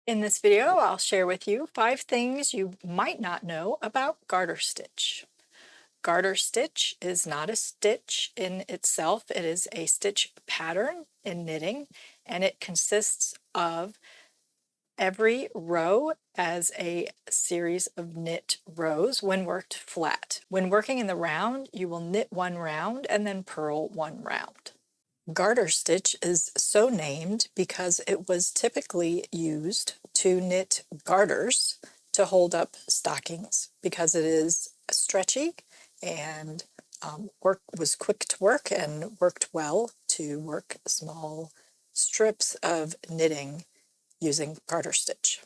In this video, I'll share with you 5 things you might not know about garter stitch. Garter stitch is not a stitch in itself. It is a stitch pattern in knitting, and it consists of every row as a series of knit rows when worked flat. When working in the round, you will knit one round and then purl one round. Garter stitch is so named because it was typically used to knit garters to hold up stockings because it is stretchy and was quick to work and worked well to work small strips of knitting using garter stitch.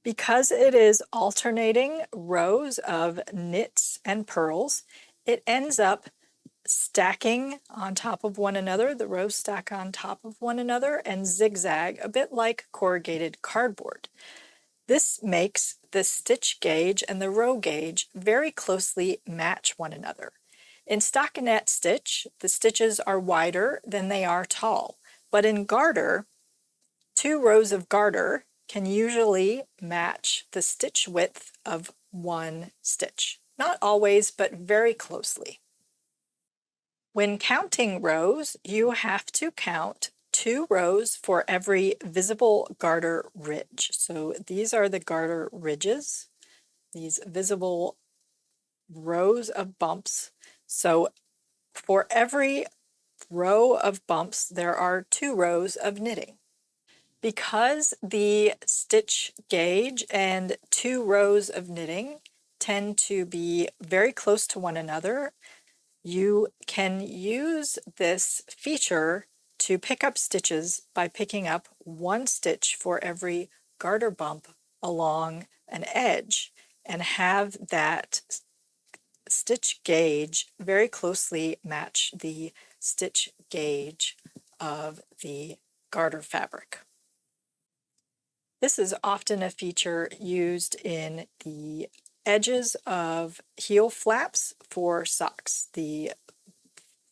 Because it is alternating rows of knits and purls, it ends up stacking on top of one another. The rows stack on top of one another and zigzag a bit like corrugated cardboard. This makes the stitch gauge and the row gauge very closely match one another. In stockinette stitch, the stitches are wider than they are tall, but in garter, 2 rows of garter can usually match the stitch width of one stitch. Not always, but very closely. When counting rows, you have to count 2 rows for every visible garter ridge. So these are the garter ridges, these visible rows of bumps. So for every row of bumps, there are 2 rows of knitting. Because the stitch gauge and 2 rows of knitting tend to be very close to one another, you can use this feature to pick up stitches by picking up 1 stitch for every garter bump along an edge and have that stitch gauge very closely match the stitch gauge of the garter fabric. This is often a feature used in the edges of heel flaps for socks. The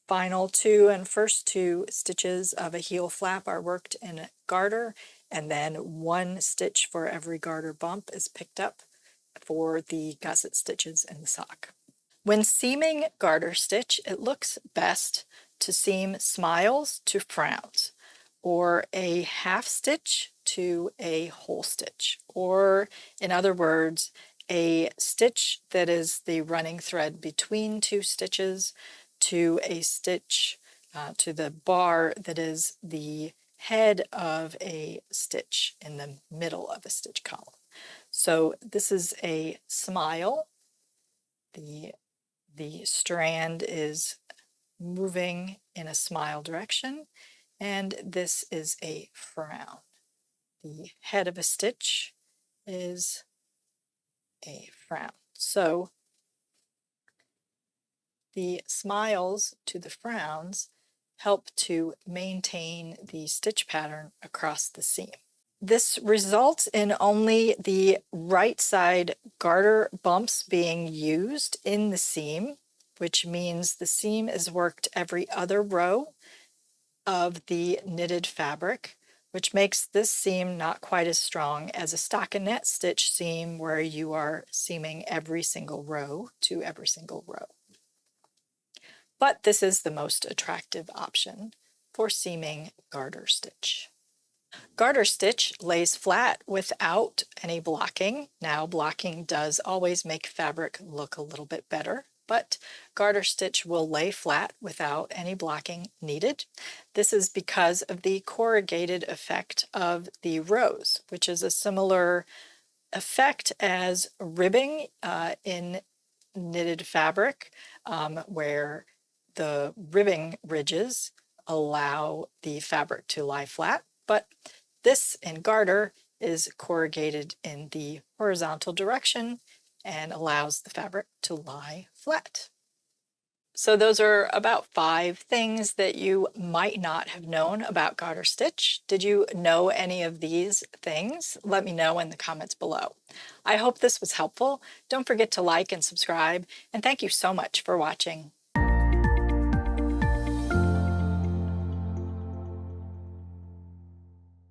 final 2 and first 2 stitches of a heel flap are worked in garter, and then 1 stitch for every garter bump is picked up for the gusset stitches in the sock. When seaming garter stitch, it looks best to seam smiles to frowns, or a half stitch to a whole stitch, or in other words, a stitch that is the running thread between 2 stitches to a stitch to the bar that is the head of a stitch in the middle of a stitch column. So this is a smile. The strand is moving in a smile direction, and this is a frown. The head of a stitch is a frown. So the smiles to the frowns help to maintain the stitch pattern across the seam. This results in only the right side garter bumps being used in the seam, which means the seam is worked every other row of the knitted fabric, which makes this seam not quite as strong as a stockinette stitch seam where you are seaming every single row to every single row. But this is the most attractive option for seaming garter stitch. Garter stitch lays flat without any blocking. Now, blocking does always make fabric look a little bit better, but garter stitch will lay flat without any blocking needed. This is because of the corrugated effect of the rows, which is a similar effect as ribbing in knitted fabric, where the ribbing ridges allow the fabric to lie flat, but this in garter is corrugated in the horizontal direction and allows the fabric to lie flat. So those are about 5 things that you might not have known about garter stitch. Did you know any of these things? Let me know in the comments below. I hope this was helpful. Don't forget to like and subscribe, and thank you so much for watching.